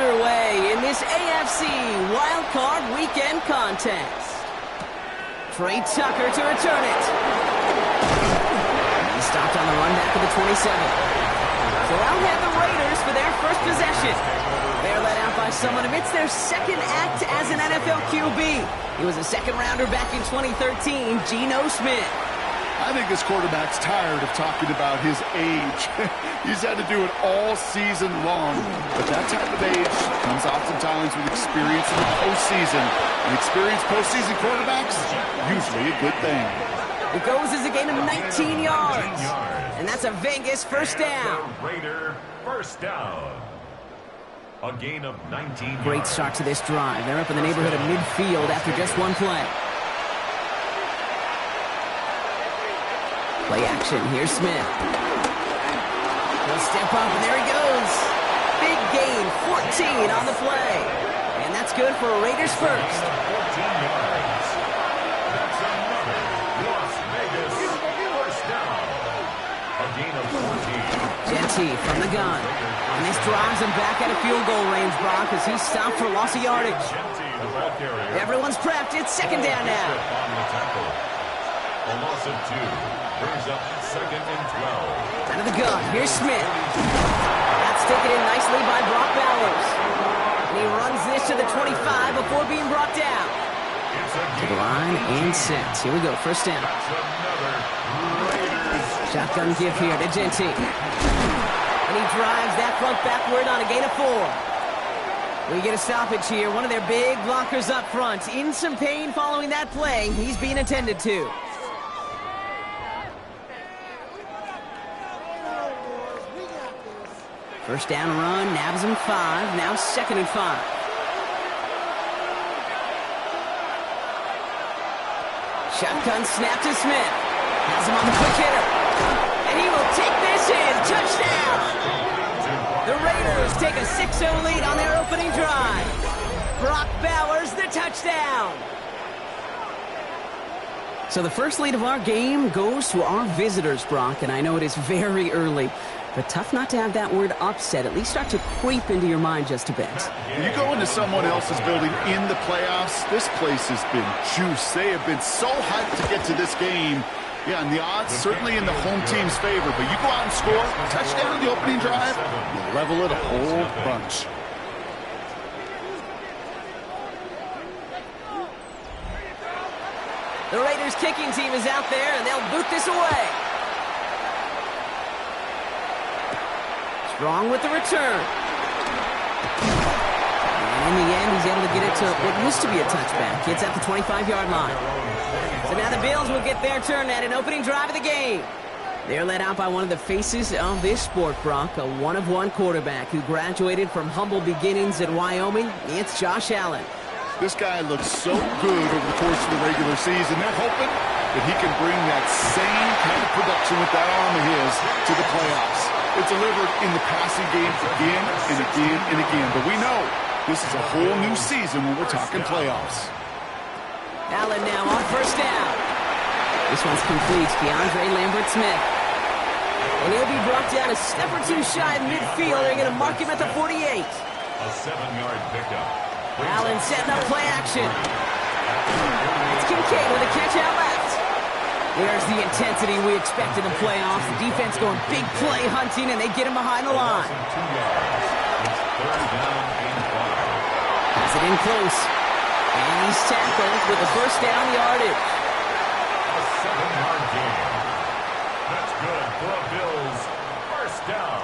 underway in this AFC Wild Card Weekend contest. Trey Tucker to return it. He stopped on the run back of the 27. So out have the Raiders for their first possession. They're led out by someone amidst their second act as an NFL QB. He was a second-rounder back in 2013, Geno Smith. I think this quarterback's tired of talking about his age. He's had to do it all season long. But that type of age comes oftentimes with experience in the postseason. And experienced postseason quarterbacks, usually a good thing. It goes as a gain of 19 yards. And that's a Vegas first down. Raider first down. A gain of 19 yards. Great start to this drive. They're up in the neighborhood of midfield after just one play. Play action. Here's Smith. He'll step up, and there he goes. Big gain, 14 on the play. And that's good for a Raiders first. 14 yards. That's another Las Vegas first down. A gain of 14. Genty from the gun. And this drives him back out of field goal range, Brock, as he's stopped for loss of yardage. Everyone's prepped. It's second down now. A loss of 2. Brings up second and 12. Out of the gun. Here's Smith. That's taken in nicely by Brock Bowers. And he runs this to the 25 before being brought down. To the line and set. Here we go. First down. Shotgun give here to Genty. And he drives that front backward on a gain of 4. We get a stoppage here. One of their big blockers up front. In some pain following that play. He's being attended to. First down run, nabs him 5, now second and 5. Shotgun snap to Smith. Has him on the quick hitter. And he will take this in. Touchdown! The Raiders take a 6-0 lead on their opening drive. Brock Bowers, the touchdown. So the first lead of our game goes to our visitors, Brock, and I know it is very early. But tough not to have that word upset at least start to creep into your mind just a bit. When you go into someone else's building in the playoffs, this place has been juiced. They have been so hyped to get to this game. Yeah, and the odds certainly in the home team's favor. But you go out and score a touchdown in the opening drive, you level it a whole bunch. The Raiders kicking team is out there, and they'll boot this away. Strong with the return. And in the end, he's able to get it to what used to be a touchback. It's at the 25-yard line. So now the Bills will get their turn at an opening drive of the game. They're led out by one of the faces of this sport, Brock, a one-of-one quarterback who graduated from humble beginnings at Wyoming. It's Josh Allen. This guy looks so good over the course of the regular season. They're hoping that he can bring that same kind of production with that arm of his to the playoffs. It's delivered in the passing game again and again and again. But we know this is a whole new season when we're talking playoffs. Allen now on first down. This one's complete. DeAndre Lambert-Smith. And he'll be brought down a step or two shy of midfield. They're going to mark him at the 48. A 7-yard pickup. Allen setting up play action. It's Kincaid with a catch out left. There's the intensity we expect in the playoffs. The defense going big play hunting, and they get him behind the line. Has it in close. And he's tackled with the first down yardage. A 7-yard gain. That's good for a Bills first down.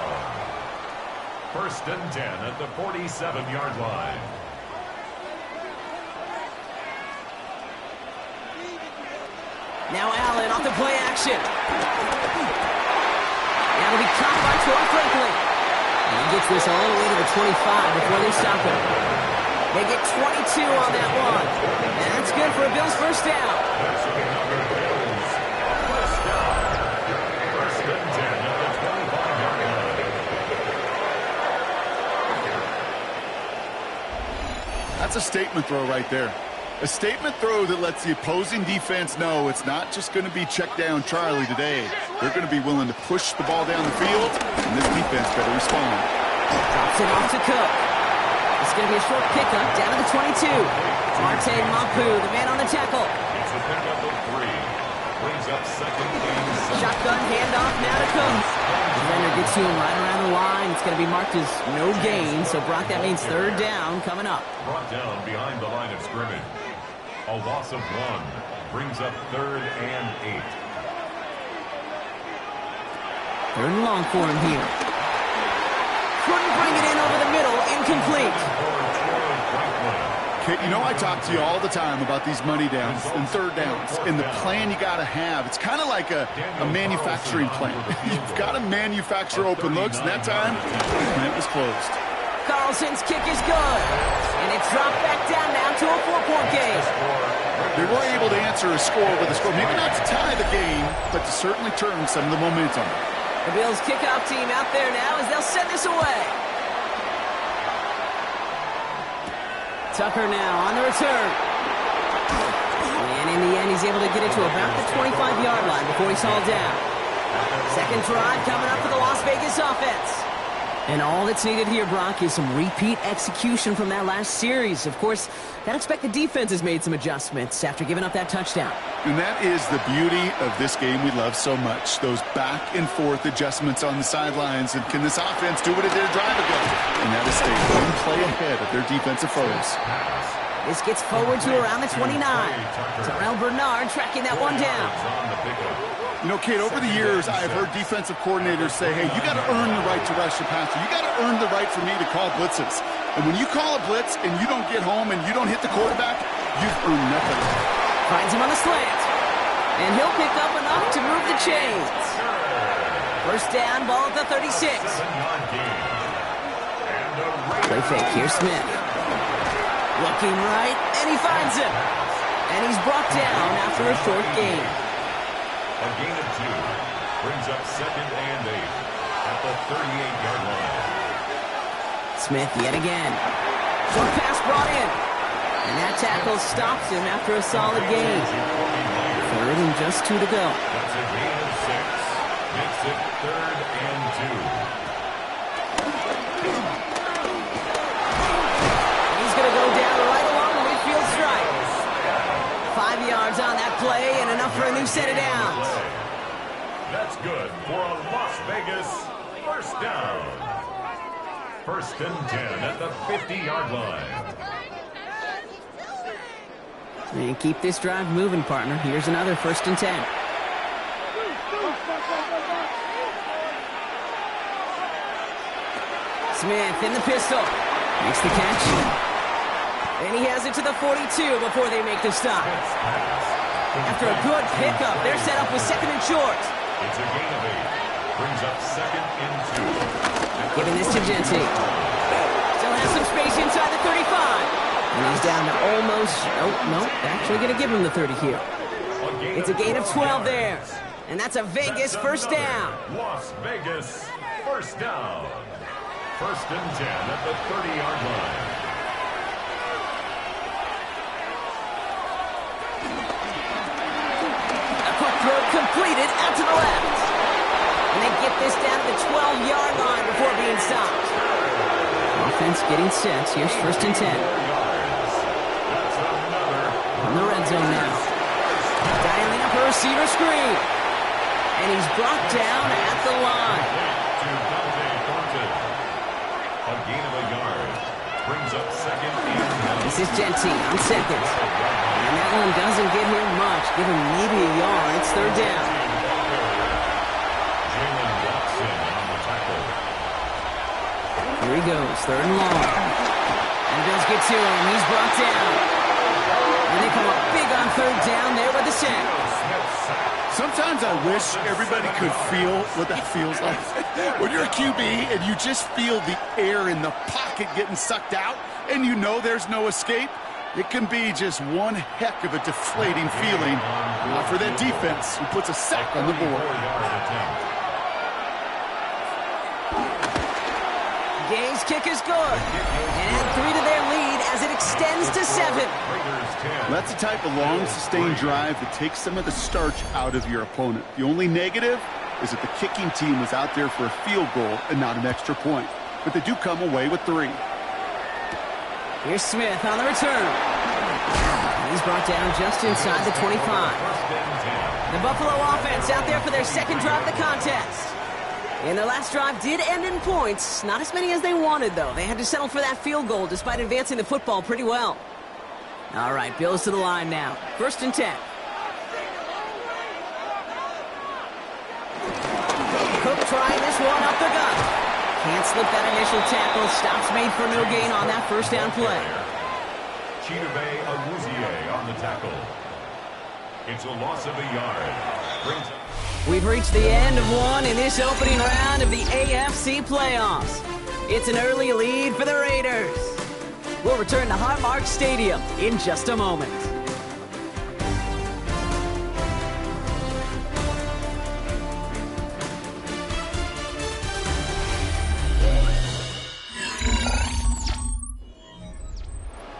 First and 10 at the 47-yard line. Now Allen off the play action. Now to be caught by Troy Franklin. And he gets this all the way to the 25 before they stop him. They get 22 on that one. And that's good for a Bills first down. First and 10 at the 25-yard line. That's a statement throw right there. A statement throw that lets the opposing defense know it's not just going to be check down Charlie today. They're going to be willing to push the ball down the field, and this defense better respond. Drops it off to Cook. It's going to be a short pickup down to the 22. Marte Mapu, the man on the tackle. It's a pickup of 3. Brings up second and 7. Shotgun handoff now to Coates. Defender gets to him right around the line. It's going to be marked as no gain. So, Brock, that means third down coming up. Brought down behind the line of scrimmage. A loss of 1. Brings up third and 8. Third and long for him here. Couldn't bring it in over the middle. Incomplete. Okay, you know I talk to you all the time about these money downs and third downs and the plan you got to have. It's kind of like a manufacturing plant. You've got to manufacture open looks, and that time, the plant was closed. Carlson's kick is good. And it's dropped back down now to a 4-point game. They were able to answer a score with a score. Maybe not to tie the game, but to certainly turn some of the momentum. The Bills kickoff team out there now as they'll send this away. Tucker now on the return. And in the end, he's able to get it to about the 25-yard line before he's hauled down. Second drive coming up for the Las Vegas offense. And all that's needed here, Brock, is some repeat execution from that last series. Of course, I'd expect the defense has made some adjustments after giving up that touchdown. And that is the beauty of this game we love so much. Those back and forth adjustments on the sidelines. And can this offense do what it did a drive ago? And that is stay one play ahead of their defensive foes. This gets forward to around the 29. Terrell Bernard tracking that one down. You know, Kate, over the years, I've heard defensive coordinators say, hey, you got to earn the right to rush the passer. You got to earn the right for me to call blitzes. And when you call a blitz and you don't get home and you don't hit the quarterback, you've earned nothing. Finds him on the slant. And he'll pick up enough to move the chains. First down, ball at the 36. Play fake, here's Smith. Looking right, and he finds him. And he's brought down after a short gain. A gain of 2 brings up second and 8 at the 38-yard line. Smith yet again. Short pass brought in. And that tackle stops him after a solid gain. Third and just 2 to go. That's a gain of 6. Makes it third and 2. He's going to go down right along the midfield stripe. 5 yards on that play and enough for a new set of downs. That's good for a Las Vegas first down. First and 10 at the 50-yard line. And keep this drive moving, partner. Here's another first and 10. Smith in the pistol. Makes the catch. And he has it to the 42 before they make the stop. After a good pickup, they're set up with second and short. It's a gain of 8. Brings up second and 2. Giving this to Genty. Still has some space inside the 35. And he's down to almost, nope, actually going to give him the 30 here. It's a gain of 12 there. And that's a Vegas first down. Las Vegas first down. First and 10 at the 30-yard line. A quick throw completed out to the left. And they get this down to the 12-yard line before being stopped. Offense getting set. Here's first and 10. On the red zone now. Dialing up a receiver screen. And he's brought down at the line. A gain of a yard. Brings up second and 9. This is Genty on second. And that one doesn't get him much. Give him maybe a yard. It's third down. Jalen Watson on the tackle. Here he goes. Third and long. And Bills get to him. He's brought down. And they come up big on third down there with the sack. Sometimes I wish everybody could feel what that feels like. When you're a QB and you just feel the air in the pocket getting sucked out and you know there's no escape, it can be just one heck of a deflating feeling for that defense who puts a sack on the board. Gay's kick is good. And 3 to their lead as it extends to 7. That's the type of long, sustained drive that takes some of the starch out of your opponent. The only negative is that the kicking team was out there for a field goal and not an extra point. But they do come away with 3. Here's Smith on the return. He's brought down just inside the 25. The Buffalo offense out there for their second drive of the contest. And their last drive did end in points. Not as many as they wanted, though. They had to settle for that field goal despite advancing the football pretty well. All right, Bills to the line now. 1st and 10. Cook trying this one up the gut. Can't slip that initial tackle. Stops made for no gain on that first down play. Chidobe Awuzie on the tackle. It's a loss of a yard. We've reached the end of one in this opening round of the AFC playoffs. It's an early lead for the Raiders. We'll return to Highmark Stadium in just a moment.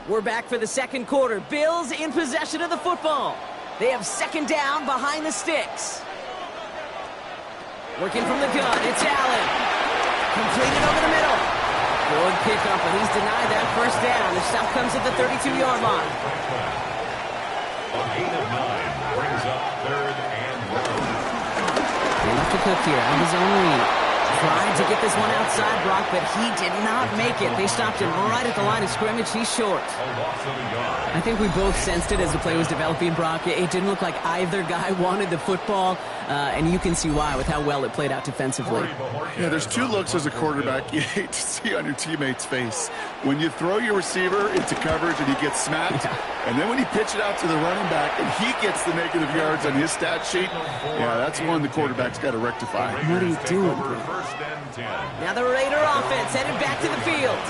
We're back for the second quarter. Bills in possession of the football. They have second down behind the sticks. Working from the gun, it's Allen. Completed over the middle. Good pickup, but he's denied that first down. The stop comes at the 32-yard line. A gain of 9 brings up 3rd and 1. They left to Cook here on his own lead. Tried to get this one outside, Brock, but he did not make it. They stopped him right at the line of scrimmage. He's short. A loss of a yard. I think we both sensed it as the play was developing, Brock. It didn't look like either guy wanted the football, and you can see why with how well it played out defensively. Yeah, there's 2 looks as a quarterback you hate to see on your teammate's face. When you throw your receiver into coverage and he gets smacked, and then when you pitch it out to the running back and he gets the negative yards on his stat sheet, yeah, that's one the quarterback's got to rectify. What are you doing? 1st and 10. Now the Raider offense headed back to the field.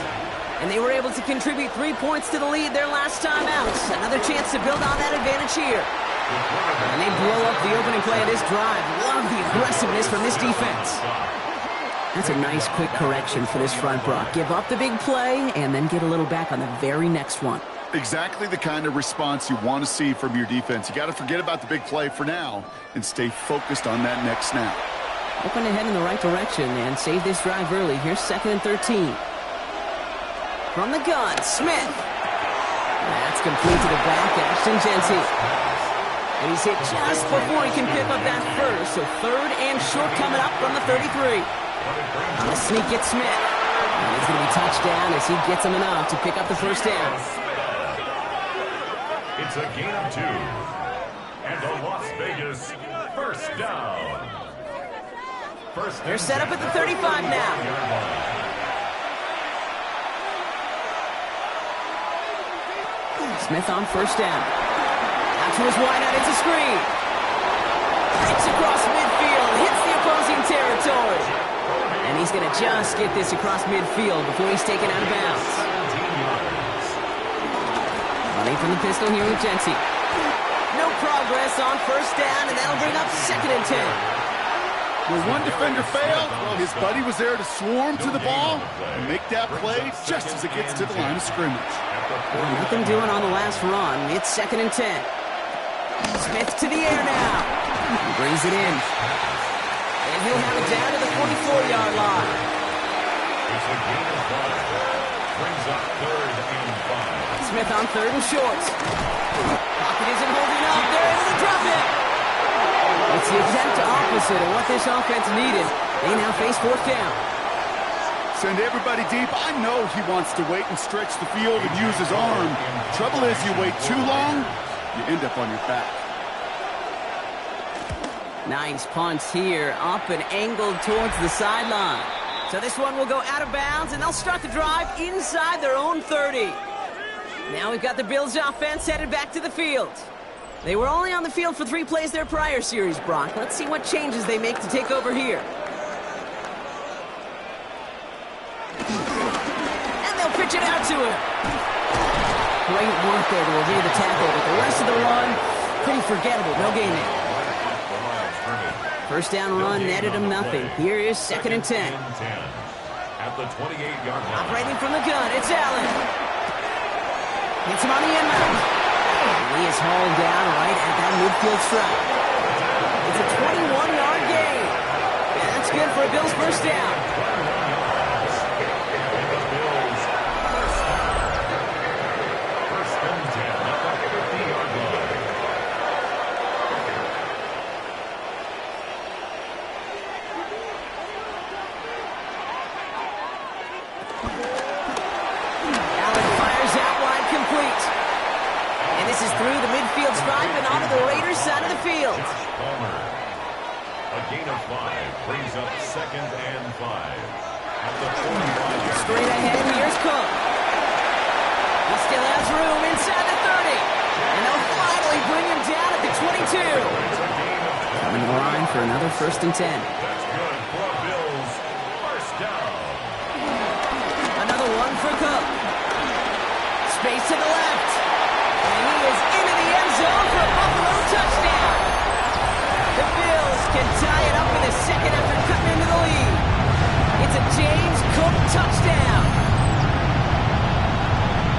And they were able to contribute 3 points to the lead their last time out. Another chance to build on that advantage here. And they blow up the opening play of this drive. Love the aggressiveness from this defense. That's a nice quick correction for this front, Brock. Give up the big play and then get a little back on the very next one. Exactly the kind of response you want to see from your defense. You got to forget about the big play for now and stay focused on that next snap. Hoping to head in the right direction and save this drive early. Here's 2nd and 13. From the gun, Smith. That's complete to the back, Ashton Jeanty. And he's hit just before he can pick up that first. So 3rd and short coming up from the 33. On the sneak, it's Smith. And he's going to be touchdown as he gets him enough to pick up the first down. It's a gain of 2. And the Las Vegas first down. They're set up at the 35 now. Smith on first down. Out to his wideout, it's a screen. Breaks across midfield, hits the opposing territory. And he's going to just get this across midfield before he's taken out of bounds. Running from the pistol here with Jeanty. No progress on first down, and that'll bring up 2nd and 10. When one defender failed, his buddy was there to swarm to the ball and make that play just as it gets to the line of scrimmage. Well, nothing doing on the last run. It's 2nd and 10. Smith to the air now. He brings it in. And he'll have it down to the 44-yard line. It's a gain of 5. Brings up 3rd and 5. Smith on 3rd and short. Pocket isn't holding up. They're able to drop it. It's the exact opposite of what this offense needed. They now face 4th down. Send everybody deep. I know he wants to wait and stretch the field and use his arm. Trouble is, you wait too long, you end up on your back. Nice punts here, up and angled towards the sideline. So this one will go out of bounds, and they'll start the drive inside their own 30. Now we've got the Bills offense headed back to the field. They were only on the field for 3 plays their prior series, Brock. Let's see what changes they make to take over here. And they'll pitch it out to him. Great work there to evade the tackle, but the rest of the run, pretty forgettable. No gain there. First down run netted him nothing. Here is 2nd and 10. At the 28-yard line. Operating from the gun, it's Allen. Hits him on the inbound. He is hauled down right at that midfield stripe. It's a 21-yard gain. And that's good for a Bills first down. This is through the midfield stripe and onto the Raiders' side of the field. Palmer. A gain of 5 brings up 2nd and 5. At the 45. Straight ahead, here's Cook. He still has room inside the 30. And they'll finally bring him down at the 22. Coming to the line for another 1st and 10. That's good for Bills. First down. Another one for Cook. Space to the left. And he is into the end zone for a Buffalo touchdown. The Bills can tie it up in the second after cutting into the lead. It's a James Cook touchdown.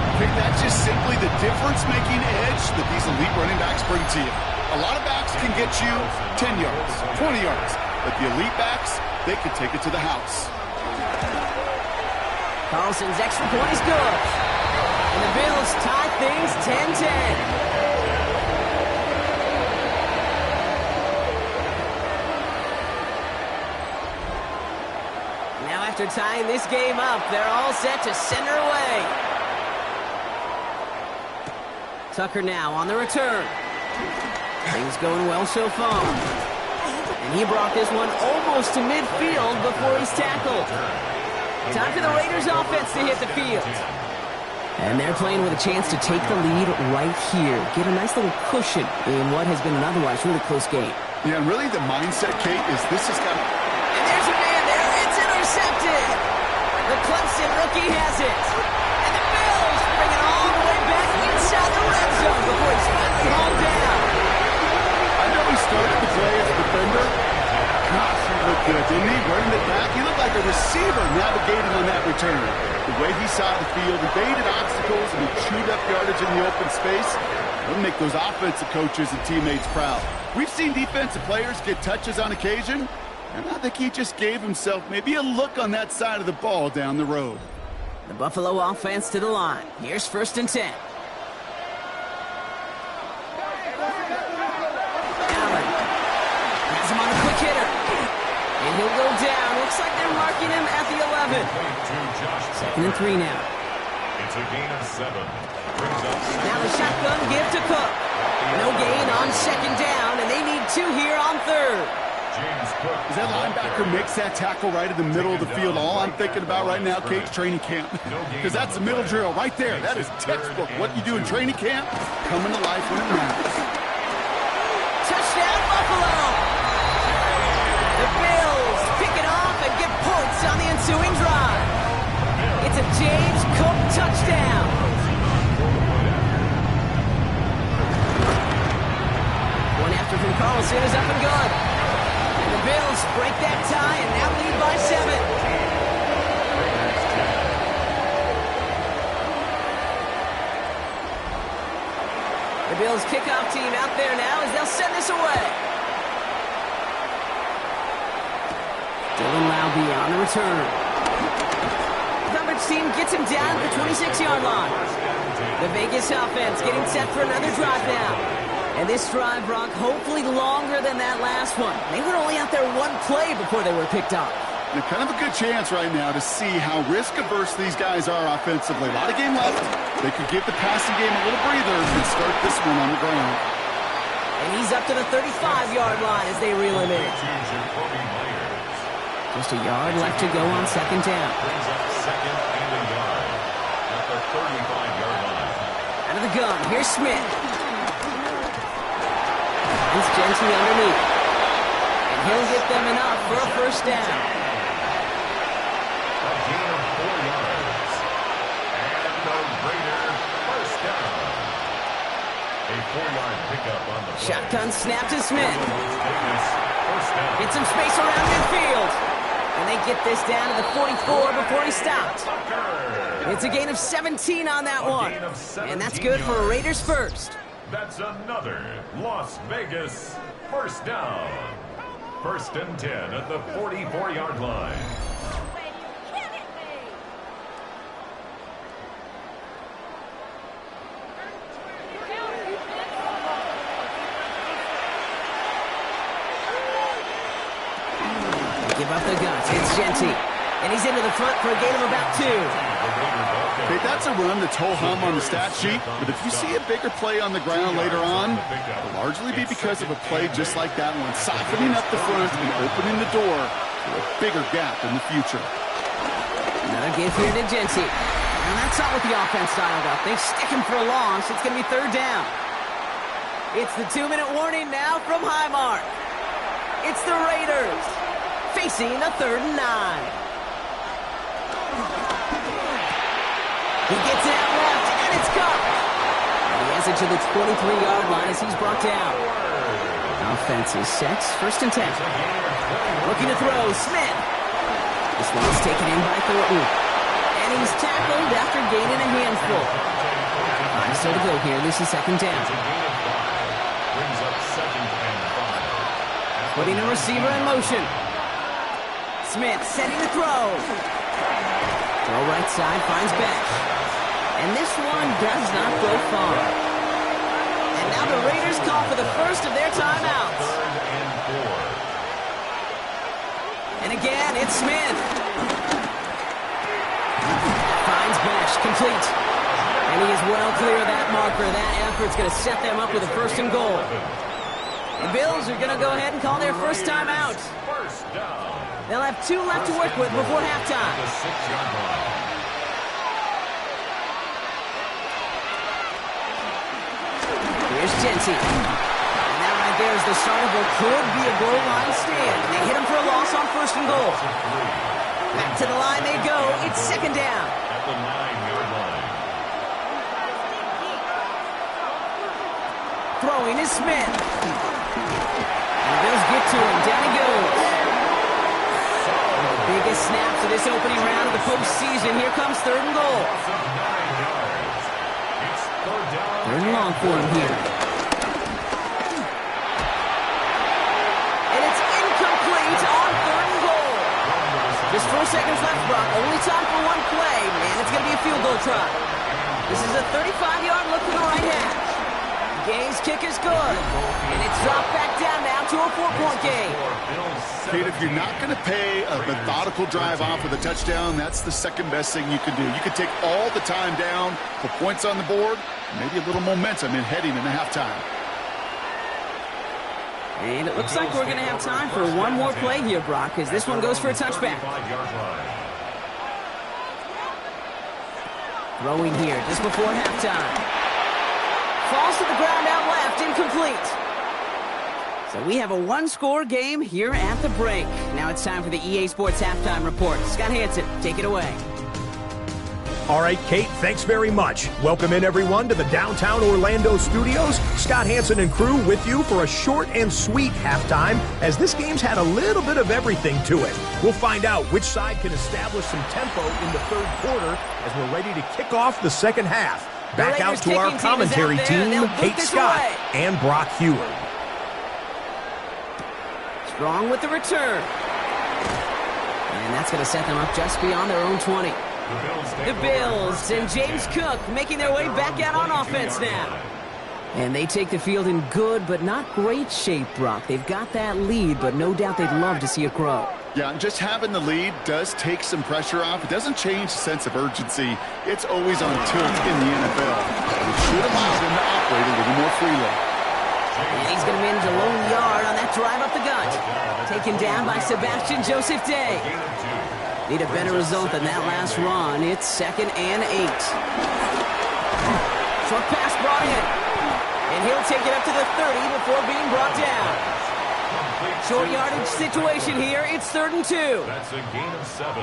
I think that's just simply the difference-making edge that these elite running backs bring to you. A lot of backs can get you 10 yards, 20 yards, but the elite backs, they can take it to the house. Carlson's extra point is good. And the Bills tie things 10-10. Now after tying this game up, they're all set to send her away. Tucker now on the return. Things going well so far. And he brought this one almost to midfield before he's tackled. Time for the Raiders offense to hit the field. And they're playing with a chance to take the lead right here. Get a nice little cushion in what has been an otherwise really close game. Yeah, and really the mindset, Kate, is this has got... And there's a man there. It's intercepted. The Clemson rookie has it. And the Bills bring it all the way back inside the red zone before he's finally hauled down. I know he started the play as a defender. Gosh, he looked good, didn't he? Running it back. He looked like a receiver navigating on that return. The way he saw the field, evaded obstacles, and he chewed up yardage in the open space. It'll make those offensive coaches and teammates proud. We've seen defensive players get touches on occasion, and I think he just gave himself maybe a look on that side of the ball down the road. The Buffalo offense to the line. Here's 1st and 10. Allen has him on a quick hitter. And he'll go down. Looks like they're marking him at the 11. 2nd and 3 now. It's a gain of 7. Brings up Now the shotgun give to Cook. No gain on 2nd down, and they need 2 here on 3rd. James Cook. As that linebacker makes that tackle right in the middle of the field, all I'm thinking about right now, Kate's training camp. Because that's the middle drill right there. That is textbook. What you do in training camp, coming to life when it matters. Touchdown, Buffalo! The Bills pick it off and get points on the ensuing drive. It's a James Cook touchdown. One after from Carlson is up and good. And the Bills break that tie and now lead by 7. The Bills kickoff team out there now as they'll send this away. Dylan Laube on the return. Coverage team gets him down at the 26-yard line. The Vegas offense getting set for another drive now. And this drive, Brock, hopefully longer than that last one. They were only out there one play before they were picked up. And kind of a good chance right now to see how risk-averse these guys are offensively. A lot of game left. They could give the passing game a little breather and start this one on the ground. And he's up to the 35-yard line as they reel him in. Just a yard left to go on 2nd down. Brings up 2nd and a yard at the 35-yard line. Out of the gun, here's Smith. It's Gentry underneath. And he'll get them enough for a 1st down. A gain of 4 yards. And the Raider 1st down. A 4-yard pickup on the play. Shotgun snap to Smith. Davis, 1st down. Get some space around midfield. And they get this down to the 44 before he stopped. It's a gain of 17 on that one. And that's good for a Raiders 1st. That's another Las Vegas 1st down. 1st and 10 at the 44-yard line. They give up the guts. It's Gentry. And he's into the front for a gain of about 2. Okay, that's a run that's ho-hum on the stat sheet, but if you see a bigger play on the ground later on, it'll largely be because of a play just like that one, softening up the front and opening the door to a bigger gap in the future. Another give here to Genty. And that's not what the offense styled up. They stick him for a loss. It's going to be third down. It's the 2-minute warning now from Highmark. It's the Raiders facing a 3rd and 9. He gets it out left, and it's caught. And he has it to the 23-yard line as he's brought down. Offense is set. 1st and 10. Looking to throw. Smith. This one's taken in by Thornton. And he's tackled after gaining a handful. 5 still to go here. This is 2nd down. Brings up 2nd and 5. Putting a receiver in motion. Smith setting the throw. Throw right side, finds Bash. And this one does not go far. And now the Raiders call for the first of their timeouts. 3rd and 4. And again, it's Smith. Finds Bash, complete. And he is well clear of that marker. That effort's going to set them up with a 1st and goal. The Bills are going to go ahead and call their first timeout. First down. They'll have 2 left to work with before halftime. The 6-yard line. Here's Genty. And that right there is the start of what could be a goal line stand. They hit him for a loss on 1st and goal. Back to the line they go. It's 2nd down. At the 9-yard line. Throwing is Smith. And the Bills get to him. Down he goes. The biggest snaps of this opening round of the postseason. Here comes 3rd and goal. It's 3rd down. 3rd and long for him here. And it's incomplete on 3rd and goal. Just 4 seconds left, Brock. Only time for one play. Man, it's going to be a field goal try. This is a 35-yard look for the right hash. Gay's kick is good. And it's dropped back down now to a 4-point game. Kate, if you're not going to pay a methodical drive off with a touchdown, that's the second best thing you can do. You can take all the time down, put points on the board, maybe a little momentum in heading into halftime. And it looks like we're going to have time for one more play here, Brock, as this one goes for a touchback. Throwing here just before halftime. Falls to the ground out left, incomplete. So we have a 1-score game here at the break. Now it's time for the EA Sports Halftime Report. Scott Hanson, take it away. All right, Kate, thanks very much. Welcome in, everyone, to the downtown Orlando studios. Scott Hanson and crew with you for a short and sweet halftime, as this game's had a little bit of everything to it. We'll find out which side can establish some tempo in the 3rd quarter as we're ready to kick off the 2nd half. Back out to our commentary team, Kate Scott and Brock Heward. Strong with the return. And that's going to set them up just beyond their own 20. The Bills and James Cook making their way back out on offense now. And they take the field in good but not great shape, Brock. They've got that lead, but no doubt they'd love to see it grow. Yeah, and just having the lead does take some pressure off. It doesn't change the sense of urgency. It's always on tilt in the NFL. It should allow them to operate a little more freely. And he's going to manage a lone yard on that drive up the gut. Taken down by Sebastian Joseph Day. Need a better result than that last run. It's 2nd and 8. Short pass brought in. And he'll take it up to the 30 before being brought down. Short yardage situation here. It's 3rd and 2. That's a gain of 7.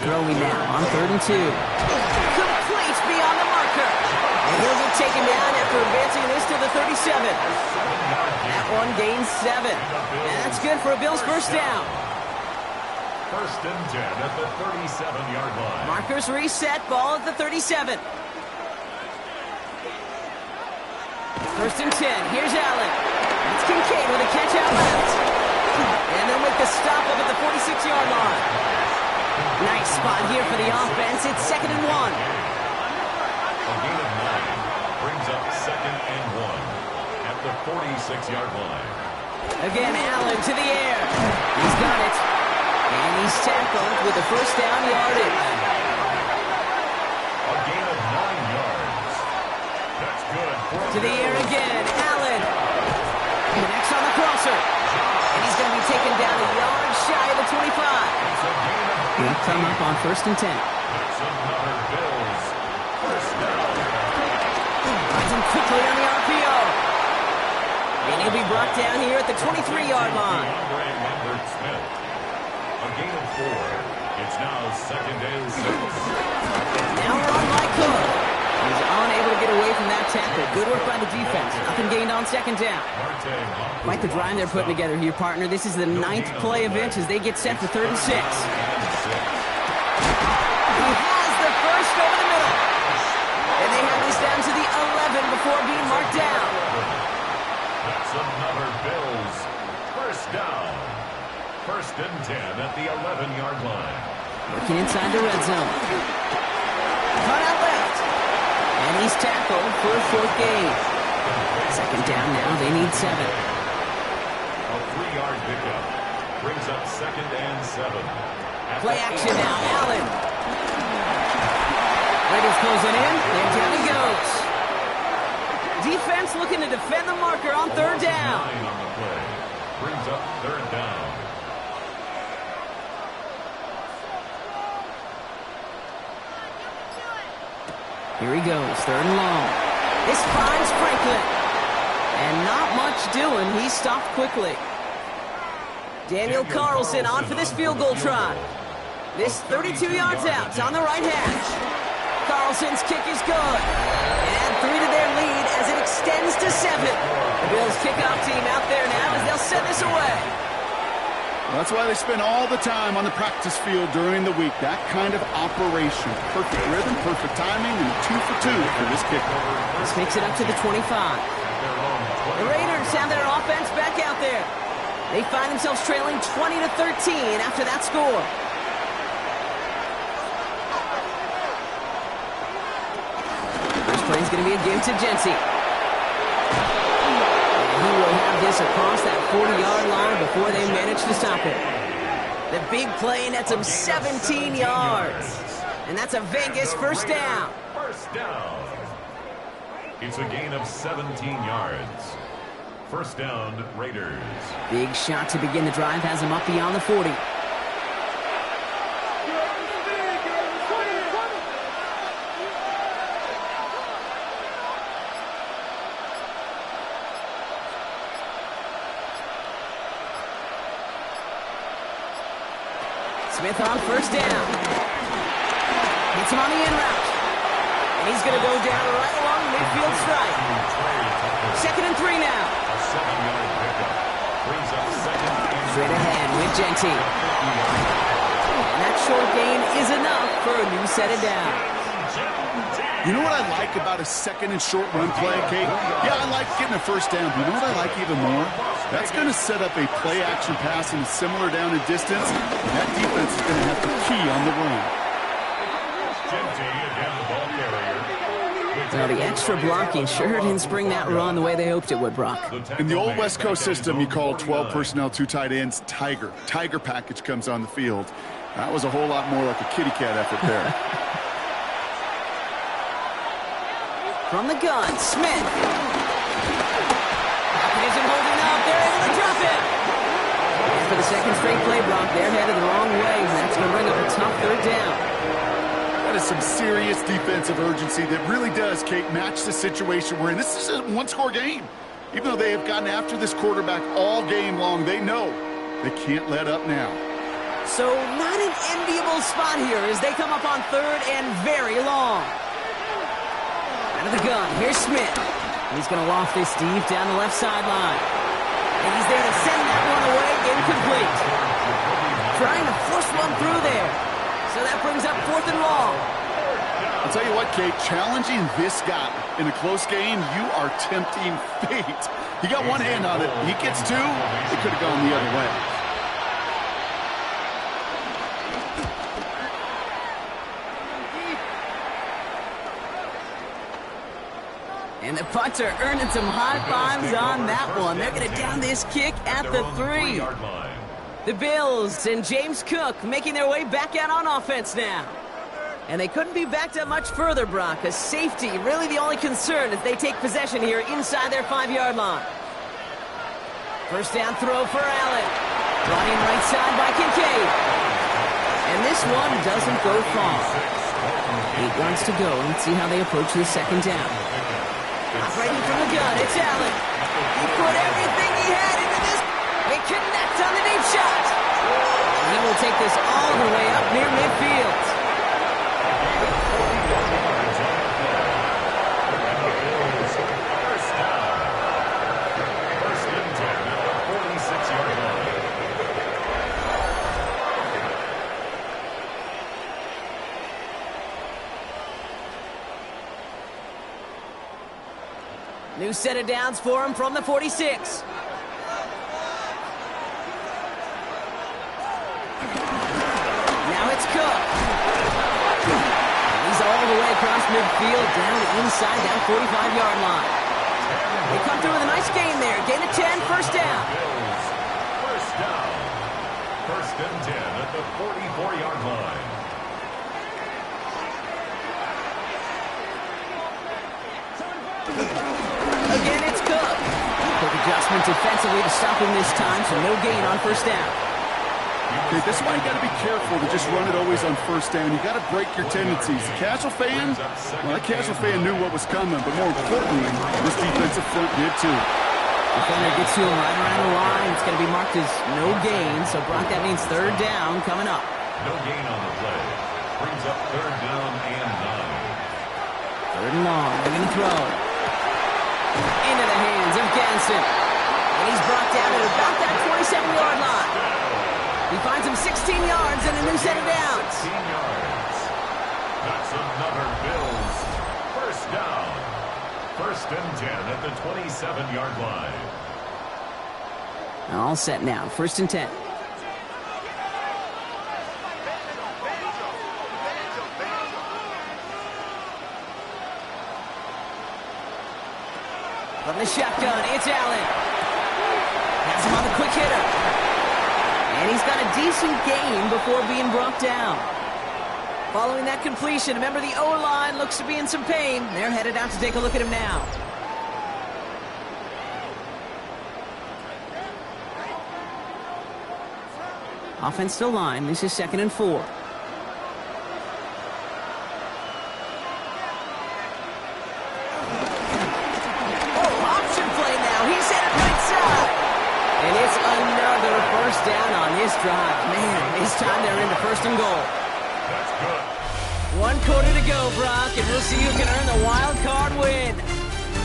Throwing now on 3rd and 2. Complete beyond the marker. And he'll get taken down after advancing this to the 37. That one gains 7. And that's good for a Bills first down. 1st and 10 at the 37-yard line. Markers reset. Ball at the 37. 1st and 10. Here's Allen. It's Kincaid with a catch out left. And they'll make the stop up at the 46-yard line. Nice spot here for the offense. It's 2nd and 1. A gain of 9 brings up 2nd and 1 at the 46-yard line. Again, Allen to the air. He's got it. And he's tackled with the first down yardage. To the air again. Allen connects on the crosser. And he's going to be taken down a yard shy of the 25. He'll come up on 1st and 10. It's another Bills first down. Finds him quickly on the RPO. And he'll be brought down here at the 23-yard line. Smith. A gain of 4. It's now 2nd and 6. Now we're on Mike Cook. He's unable to get away from that tackle. Good work by the defense. Nothing gained on 2nd down. Quite the drive they're putting together here, partner. This is the 9th play of it as they get set for 3rd and 6. He has the first over the middle. And they have this down to the 11 before being marked down. That's another Bills first down. 1st and 10 at the 11-yard line. Working inside the red zone. Cut out left. And he's tackled for a 4th gain. 2nd down now. They need 7. A 3-yard pickup brings up 2nd and 7. Play action now. Allen. Raiders closing in. There down he goes. Defense looking to defend the marker on 3rd down. 9 on the play. Brings up 3rd down. Here he goes, 3rd and long. This finds Franklin. And not much doing. He stopped quickly. Daniel Carlson on for this field goal try. This 32 yards out. It's on the right hash. Carlson's kick is good. And add 3 to their lead as it extends to 7. The Bills kickoff team out there now as they'll send this away. That's why they spend all the time on the practice field during the week. That kind of operation. Perfect rhythm, perfect timing, and 2 for 2 for this kicker. This makes it up to the 25. The Raiders have their offense back out there. They find themselves trailing 20-13 after that score. First play is going to be a give to Jency. He will have this across that 40-yard line before they manage to stop it. The big play nets him 17 yards. And that's a Vegas first down. First down. It's a gain of 17 yards. First down, Raiders. Big shot to begin the drive has him up beyond the 40. Smith on first down. Hits him on the in route. And he's going to go down right along the midfield stripe. 2nd and 3 now. A 7-yard pickup. Brings up 2nd and Straight ahead with Jency. And that short gain is enough for a new set of downs. You know what I like about a 2nd and short run play, Kate? Yeah, I like getting a first down. But you know what I like even more? That's going to set up a play-action pass in a similar down and distance. And that defense is going to have to key on the run. Jency again, the ball carrier. Well, the extra blocking sure didn't spring that run the way they hoped it would, Brock. In the old West Coast system, you call 12 personnel, 2 tight ends, Tiger. Tiger package comes on the field. That was a whole lot more like a kitty cat effort there. From the gun, Smith. Isn't holding up. They're able to drop it. And for the 2nd straight play, Brock, they're headed the wrong way. That's going to bring up a tough 3rd down. That is some serious defensive urgency that really does, Kate, match the situation we're in. This is a one-score game. Even though they have gotten after this quarterback all game long, they know they can't let up now. So not an enviable spot here as they come up on 3rd and very long. Out of the gun, here's Smith. He's going to loft this deep down the left sideline. And he's there to send that one away, incomplete. Trying to force one through there. So that brings up 4th and long. I'll tell you what, Kate, challenging this guy in a close game, you are tempting fate. He got one hand on it. He gets 2. It could have gone the other way. And the punter earning some high fives on that one. They're going to down this kick at the 3. The Bills and James Cook making their way back out on offense now. And they couldn't be backed up much further, Brock, because safety really the only concern as they take possession here inside their 5-yard line. First down throw for Allen. Brought in right side by Kincaid. And this one doesn't go far. 8 yards to go. Let's see how they approach this second down. Operating from the gun, it's Allen. He put everything he had into this. It connects on the deep shot. He will take this all the way up near midfield. New set of downs for him from the 46. Now it's Cook. He's all the way across midfield, down inside that 45-yard line. They come through with a nice gain there. Gain of 10, first down. First down. First and 10 at the 44-yard line. Again, it's Cook. Quick adjustment defensively to stop him this time, so no gain on first down. Okay, this is why you got to be careful to just run it always on first down. You got to break your tendencies. The casual fan, well, that casual fan knew what was coming, but more importantly, this defensive front did too. Defender gets to him right around the line. It's going to be marked as no gain, so Brock, that means third down coming up. No gain on the play. Brings up third down and 9. Third and long. They're going to throw. Into the hands of Ganson. And he's brought down at about that 27-yard line. He finds him 16 yards and a new set of downs. 16 yards. That's another Bills. First down. First and 10 at the 27-yard line. All set now. First and 10. From the shotgun, it's Allen. Has him on the quick hitter. And he's got a decent gain before being brought down. Following that completion, remember the O-line looks to be in some pain. They're headed out to take a look at him now. Offensive line, this is 2nd and 4. First down on this drive. Man, this time they're into first and goal. That's good. 1 quarter to go, Brock, and we'll see who can earn the wild card win.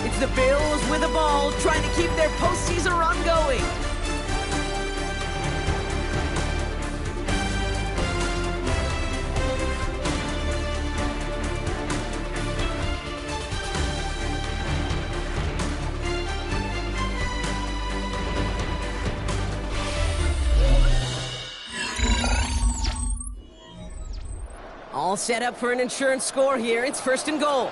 It's the Bills with the ball, trying to keep their postseason run going. All set up for an insurance score here. It's first and goal.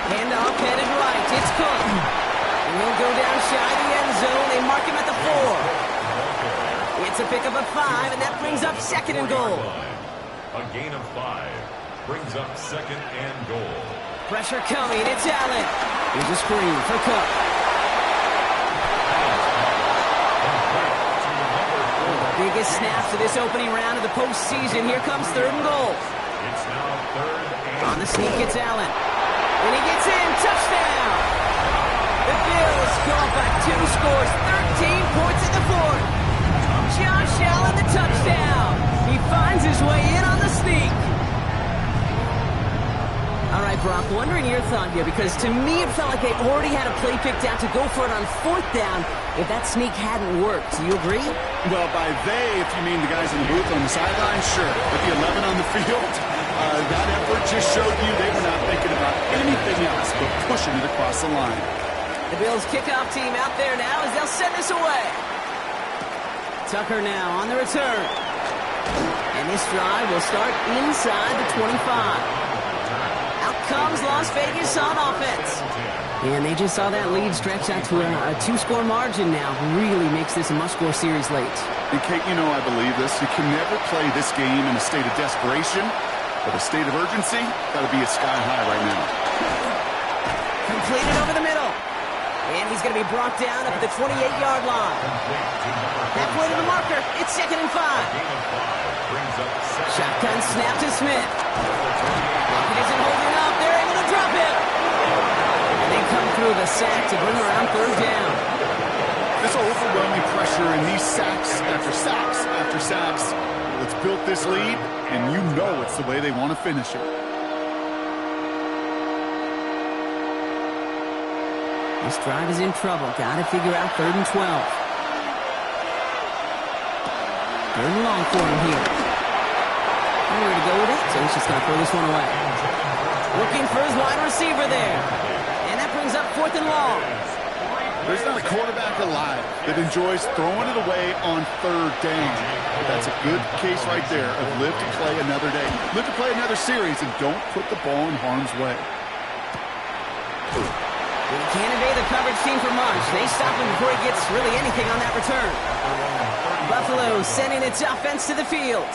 Handoff headed right. It's Cook. And he'll go down shy of the end zone. They mark him at the 4. It's a pickup of 5, and that brings up 2nd and goal. A gain of 5 brings up 2nd and goal. Pressure coming. It's Allen. Here's a screen for Cook. Biggest snaps of this opening round of the postseason. Here comes 3rd and goal. It's now 3rd and on the sneak, it's Allen. And he gets in. Touchdown. The Bills go up by 2 scores. 13 points in the 4th. Josh Allen, the touchdown. He finds his way in on the sneak. All right, Brock, wondering your thought here, because to me it felt like they already had a play picked out to go for it on 4th down if that sneak hadn't worked. Do you agree? Well, by they, if you mean the guys in the booth on the sideline, sure. But the 11 on the field, that effort just showed you they were not thinking about anything else but pushing it across the line. The Bills kickoff team out there now as they'll send this away. Tucker now on the return. And this drive will start inside the 25. Out comes Las Vegas on offense. And they just saw that lead stretch out to a two-score margin now. Really makes this a must-score series late. And Kate, you know I believe this. You can never play this game in a state of desperation, but a state of urgency got to be at sky high right now. Completed over the middle. And he's going to be brought down at the 28-yard line. Halfway to the marker. It's 2nd and 5. Shotgun snap to Smith. Lockett isn't holding up. They're able to drop him. And they come through the sack to bring around 3rd down. This overwhelming pressure and these sacks after sacks after sacks. It's built this lead, and you know it's the way they want to finish it. This drive is in trouble. Got to figure out 3rd and 12. 3rd and long for him here. Nowhere to go with it, so he's just going to throw this one away. Looking for his wide receiver there. And that brings up 4th and long. There's not a quarterback alive that enjoys throwing it away on 3rd down. That's a good case right there of live to play another day. Live to play another series, and don't put the ball in harm's way. He can't evade the coverage team for much. They stop him before he gets really anything on that return. Buffalo sending its offense to the field.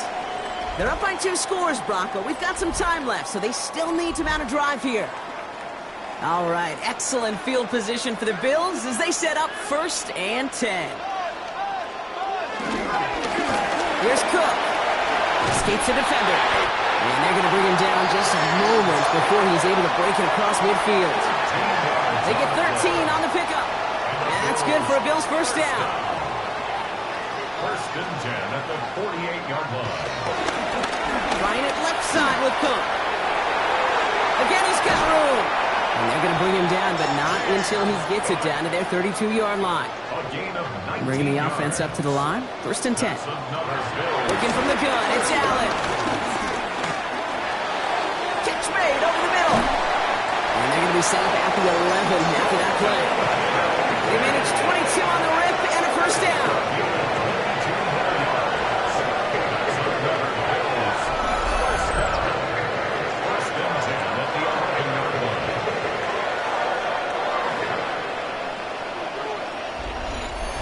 They're up by 2 scores, Bronco. We've got some time left, so they still need to mount a drive here. All right, excellent field position for the Bills as they set up 1st and 10. Here's Cook. Escapes the defender. And they're going to bring him down just moments before he's able to break it across midfield. They get 13 on the pickup. And that's good for a Bills 1st down. 1st and 10 at the 48-yard line. Trying it left side with Cook. Again, he's got room. And they're going to bring him down, but not until he gets it down to their 32-yard line. Bringing the offense up to the line. 1st and 10. Looking from the gun. It's Allen. Catch made over the middle. And they're going to be set up at the 11 after that play. They manage 22 on the rip and a 1st down.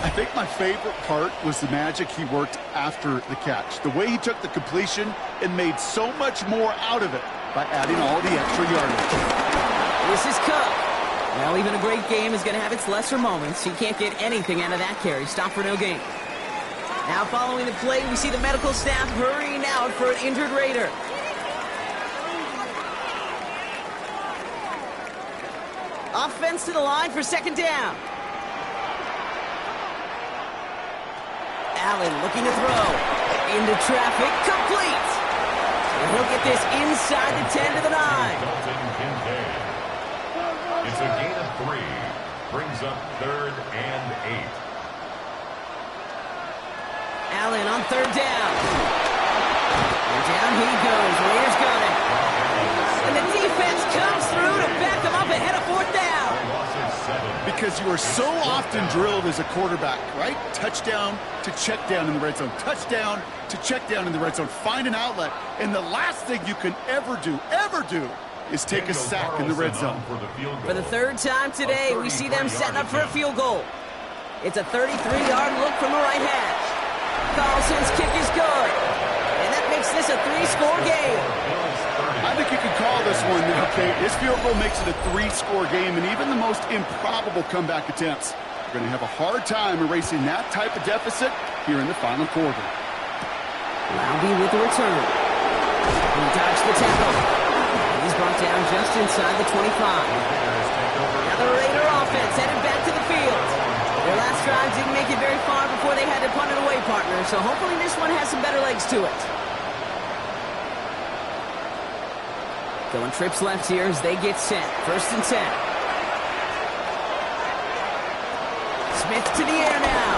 I think my favorite part was the magic he worked after the catch. The way he took the completion and made so much more out of it by adding all the extra yardage. This is Cook. Well, even a great game is going to have its lesser moments. He can't get anything out of that carry. Stop for no gain. Now following the play, we see the medical staff hurrying out for an injured Raider. Offense to the line for 2nd down. Allen looking to throw. Into traffic, complete. And he'll get this inside the 10 to the 9. It's a gain of 3. Brings up 3rd and 8. Allen on 3rd down. And down he goes. Raiders got it. And the defense comes through to back them up ahead of 4th down. Because you are so often drilled as a quarterback, right? Touchdown to check down in the red zone. Touchdown to check down in the red zone. Find an outlet. And the last thing you can ever do, is take a sack in the red zone. For the 3rd time today, we see them setting up for a field goal. It's a 33-yard look from the right hash. Carlson's kick is good. And that makes this a 3-score game. I think you could call this one now, Kate. This field goal makes it a 3-score game, and even the most improbable comeback attempts are going to have a hard time erasing that type of deficit here in the final quarter. Lowney with the return. He dodged the tackle. He's brought down just inside the 25. Now the Raider offense headed back to the field. Their last drive didn't make it very far before they had to punt it away, partner, so hopefully this one has some better legs to it. Going trips left here as they get set. 1st and 10. Smith to the air now.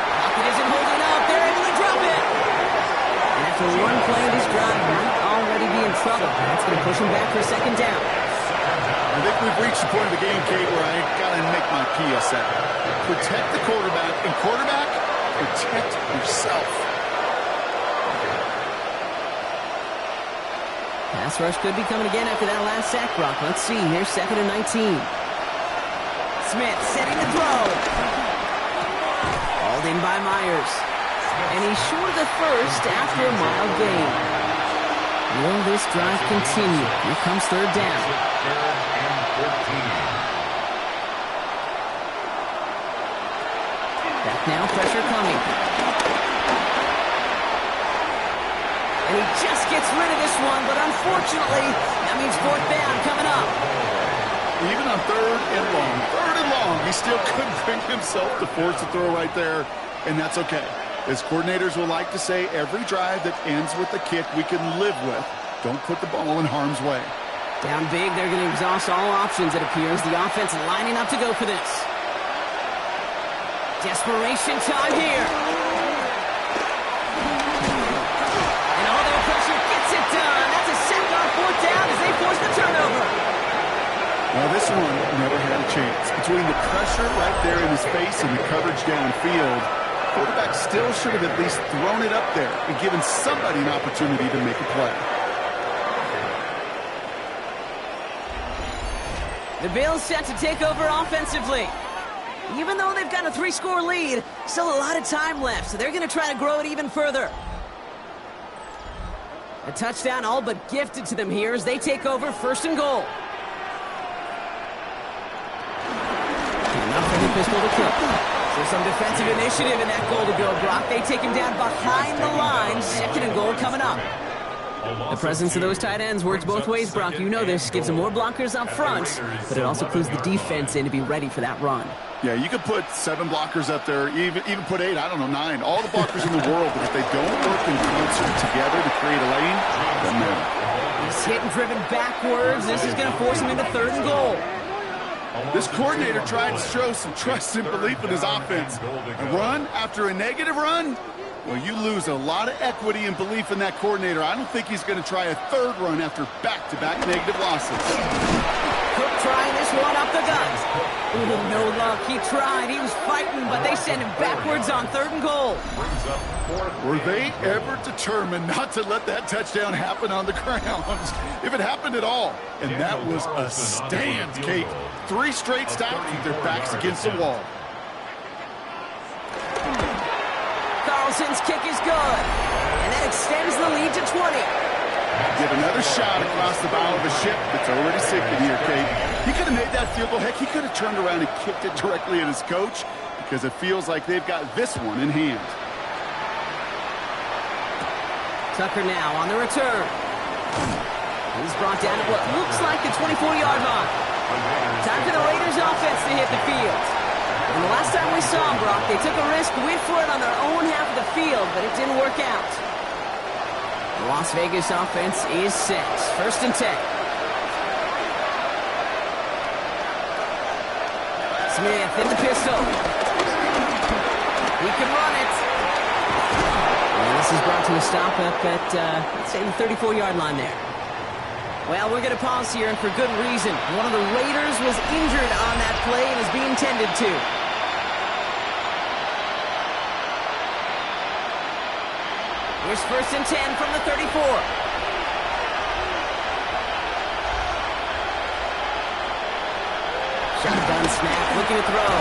Lockett isn't holding up. They're able to drop it. And after one play, this drive might already be in trouble. That's going to push him back for a 2nd down. I think we've reached the point of the game, Kate, where I got to make my PSA. Protect the quarterback, and quarterback, protect yourself. Pass rush could be coming again after that last sack, Brock. Let's see. Here's 2nd and 19. Smith setting the throw. Hauled in by Myers. And he's short of the first after a mile gain. Will this drive continue? Here comes 3rd down. 3rd and 14. Back now, pressure coming. And he just gets rid of this one, but unfortunately, that means 4th down coming up. Even on 3rd and long, he still couldn't bring himself to force a throw right there, and that's okay. As coordinators will like to say, every drive that ends with a kick we can live with. Don't put the ball in harm's way. Down big, they're going to exhaust all options, it appears. The offense lining up to go for this. Desperation time here. And all their pressure gets it done. That's a sack on 4th down as they force the turnover. Well, this one never had a chance. Between the pressure right there in his face and the coverage downfield, quarterback still should have at least thrown it up there and given somebody an opportunity to make a play. The Bills set to take over offensively. Even though they've got a 3-score lead, still a lot of time left, so they're going to try to grow it even further. A touchdown all but gifted to them here as they take over 1st and goal. Enough for the pistol to kill. So some defensive initiative in that goal to go, Brock. They take him down behind the line. 2nd and goal coming up. The presence of those tight ends works both ways, Brock. You know this. Gives them more blockers up front, but it also clues the defense in to be ready for that run. Yeah, you could put 7 blockers up there, even put 8, I don't know, 9. All the blockers in the world, but if they don't work in concert together to create a lane, doesn't matter. He's hit and driven backwards. This is going to force him into 3rd and goal. This coordinator tried to show some trust and belief in his offense. A run after a negative run? Well, you lose a lot of equity and belief in that coordinator. I don't think he's going to try a 3rd run after back-to-back negative losses. Cook trying this one up the gut. Ooh, no luck. He tried. He was fighting, but they sent him backwards on 3rd and goal. Were they ever determined not to let that touchdown happen on the ground? If it happened at all. And that was a stand, Kate. 3 straight stops with their backs against the wall. Carlson's kick is good. And that extends the lead to 20. Get another shot across the bow of a ship that's already sinking here, Kate. He could have made that field goal. Heck, he could have turned around and kicked it directly at his coach because it feels like they've got this one in hand. Tucker now on the return. He's brought down at what looks like the 24-yard line. Time for the Raiders offense to hit the field. And the last time we saw them, Brock, they took a risk, went for it on their own half of the field, but it didn't work out. The Las Vegas offense is set. 1st and 10. Smith in the pistol. He can run it. And this is brought to a stop up at, let's say, the 34-yard line there. Well, we're going to pause here, and for good reason. One of the Raiders was injured on that play and is being tended to. Here's 1st and 10 from the 34. Shotgun snap, looking to throw.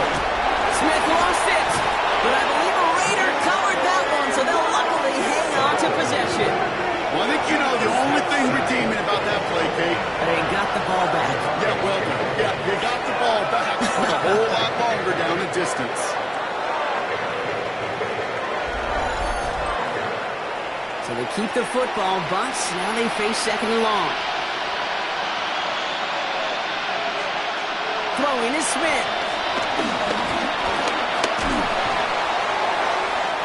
Smith lost it, but I believe a Raider covered that one, so they'll luckily hang on to possession. Well, I think you know the only thing redeeming about that play, Kate. They got the ball back. Yeah, well, yeah, they got the ball back for a whole lot longer down the distance. So they keep the football, but now they face 2nd and long. Throwing is Smith.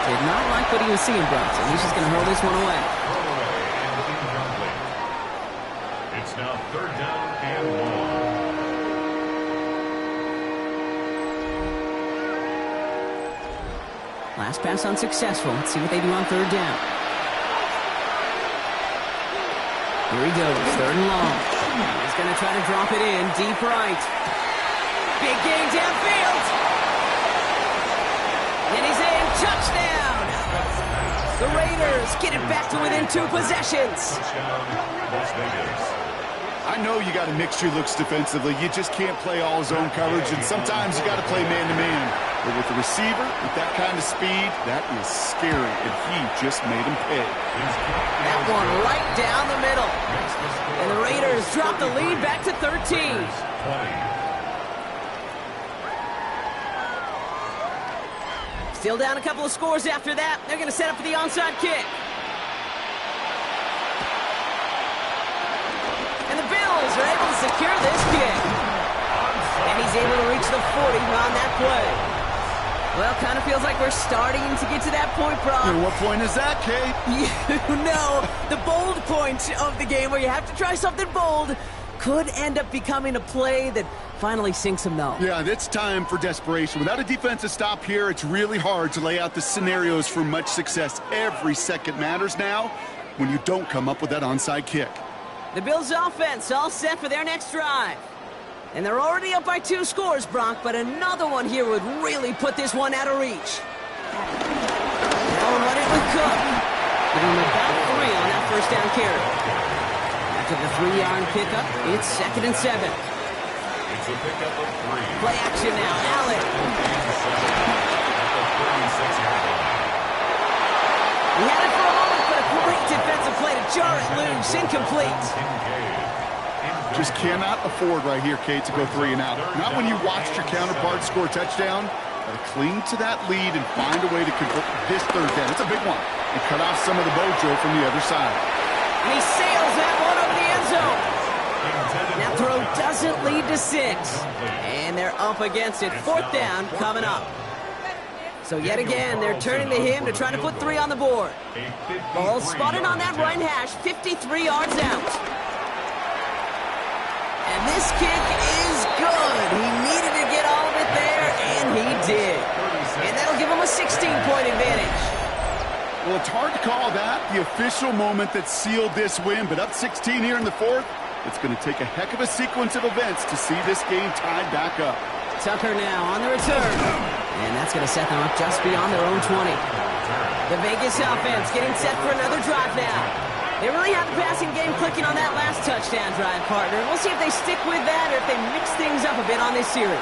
Did not like what he was seeing, Brock, so he's just going to hurl this one away. It's now 3rd down and 1. Last pass unsuccessful. Let's see what they do on 3rd down. Here he goes, 3rd and long. He's going to try to drop it in, deep right. Big gain downfield. And he's in, touchdown. The Raiders get it back to within 2 possessions. Touchdown, Las Vegas. I know you got a mixture looks defensively. You just can't play all zone coverage, and sometimes you got to play man-to-man. But with the receiver, with that kind of speed, that is scary, and he just made him pay. That one right down the middle. And the Raiders drop the lead back to 13. 20. Still down a couple of scores after that. They're going to set up for the onside kick. And the Bills are able to secure this kick. And he's able to reach the 40 on that play. Well, kind of feels like we're starting to get to that point, Brock. And what point is that, Kate? You know, the bold point of the game where you have to try something bold could end up becoming a play that finally sinks him, though. Yeah, it's time for desperation. Without a defensive stop here, it's really hard to lay out the scenarios for much success. Every second matters now when you don't come up with that onside kick. The Bills' offense all set for their next drive. And they're already up by 2 scores, Brock, but another one here would really put this one out of reach. They'll run it with Cook. Giving him about 3 on that first down carry. After the 3-yard pickup, it's 2nd and 7. It's a pickup of 3. Play action now, Allen. He had it for a moment, but a great defensive play to jar it loose. Incomplete. Just cannot afford right here, Kate, to go 3 and out. Not when you watched your counterpart score a touchdown. Gotta cling to that lead and find a way to convert this third down. It's a big one. And cut off some of the mojo from the other side. And he sails that one over the end zone. That throw doesn't lead to 6. And they're up against it. 4th down coming up. So yet again, they're turning to him to try to put 3 on the board. Ball spotted on that right hash, 53 yards out. And this kick is good. He needed to get all of it there, and he did. And that'll give him a 16-point advantage. Well, it's hard to call that the official moment that sealed this win, but up 16 here in the 4th, it's going to take a heck of a sequence of events to see this game tied back up. Tucker now on the return. And that's going to set them up just beyond their own 20. The Vegas offense getting set for another drive now. They really have the passing game clicking on that last touchdown drive, partner. We'll see if they stick with that or if they mix things up a bit on this series.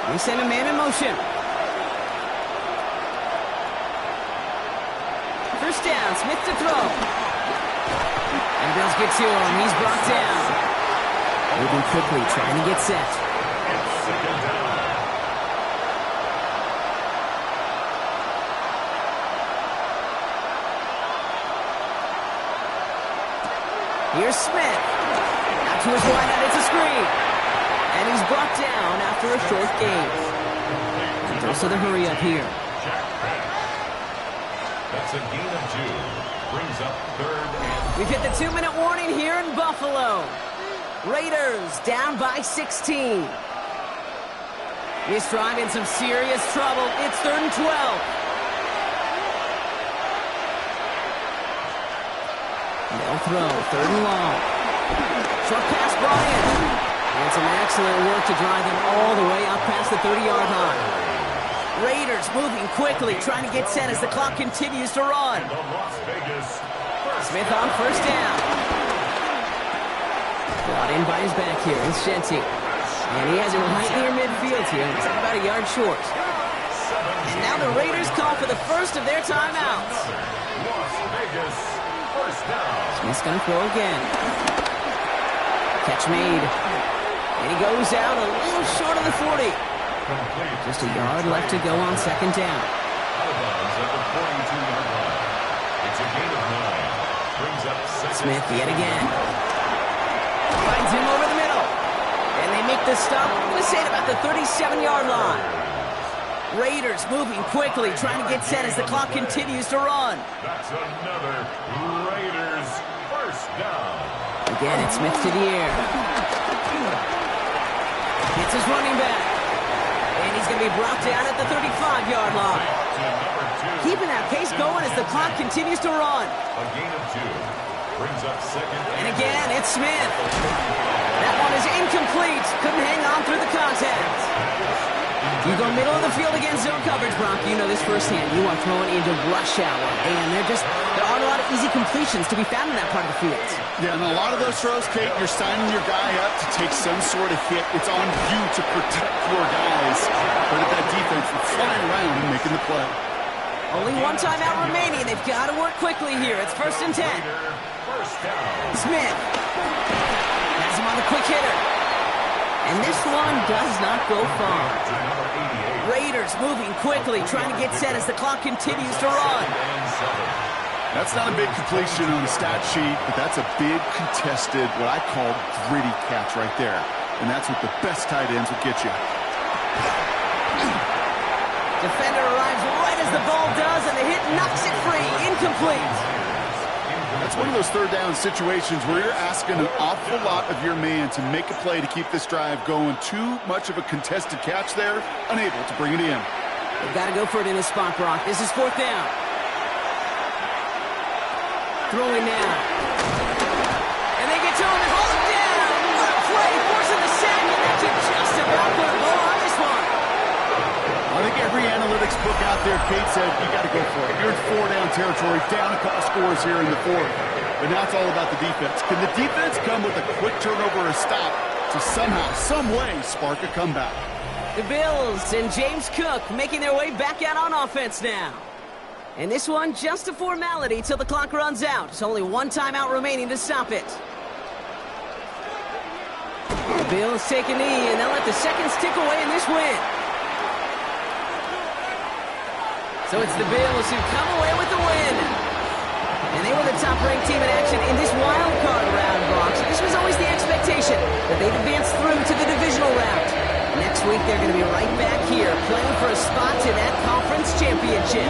We send a man in motion. First down, Smith to throw. And Bills get to him. He's brought down. Moving quickly, trying to get set. Here's Smith. Out to his right, and it's a screen. And he's brought down after a short gain. Throws to the hurry up here. That's a gain of 2. Brings up 3rd and... We've hit the 2-minute warning here in Buffalo. Raiders down by 16. This drive in some serious trouble. It's 3rd and 12. They'll throw, 3rd and long. Short pass brought in. And some excellent work to drive them all the way up past the 30-yard line. Raiders moving quickly, trying to get set as the clock continues to run. Smith on first down. Brought in by his back here, it's Shenty. And he has him right near midfield here. He's about a yard short. And now the Raiders call for the first of their timeouts. Smith's going to throw again. Catch made. And he goes out a little short of the 40. Just a yard left to go on 2nd down. Out of bounds at the 42-yard line. It's a gain of 9. Brings up 2nd. Smith yet again. Finds him over the middle. And they make the stop, I'm going to say, at about the 37-yard line. Raiders moving quickly, trying to get set as the clock continues to run. That's another Raiders first down. Again, it's Smith to the air. It's his running back. And he's going to be brought down at the 35-yard line. Keeping that pace going as the clock continues to run. A gain of 2. Brings up 2nd. And again, it's Smith. That one is incomplete. Couldn't hang on through the contact. You go middle of the field against zone coverage, Brock. You know this firsthand. You are throwing into rush hour, and there aren't a lot of easy completions to be found in that part of the field. Yeah, and a lot of those throws, Kate, you're signing your guy up to take some sort of hit. It's on you to protect your guys. But at that defense, they're flying around and making the play. Only one timeout remaining. They've got to work quickly here. It's 1st and 10. Smith has him on the quick hitter. And this one does not go far. Raiders moving quickly, trying to get set as the clock continues to run. That's not a big completion on the stat sheet, but that's a big contested, what I call gritty catch right there. And that's what the best tight ends will get you. Defender arrives right as the ball does, and the hit knocks it free. Incomplete. That's one of those third down situations where you're asking an awful lot of your man to make a play to keep this drive going. Too much of a contested catch there, unable to bring it in. They've got to go for it in this spot, Brock. This is 4th down. Throwing now. And they get to him and hold him down. What a play, forcing the sack, and that should just about put a bow on this one. I think every analytics book out there, Kate said, you got to go for it. You're in 4-down territory, down a couple scores here in the 4th. But now it's all about the defense. Can the defense come with a quick turnover or a stop to somehow, some way, spark a comeback? The Bills and James Cook making their way back out on offense now. And this one, just a formality till the clock runs out. It's only one timeout remaining to stop it. The Bills take a knee, and they'll let the seconds tick away in this win. So it's the Bills who come away with the win. And they were the top-ranked team in action in this wild card round, Brock. So this was always the expectation that they'd advance through to the divisional round. Next week, they're going to be right back here playing for a spot in that conference championship.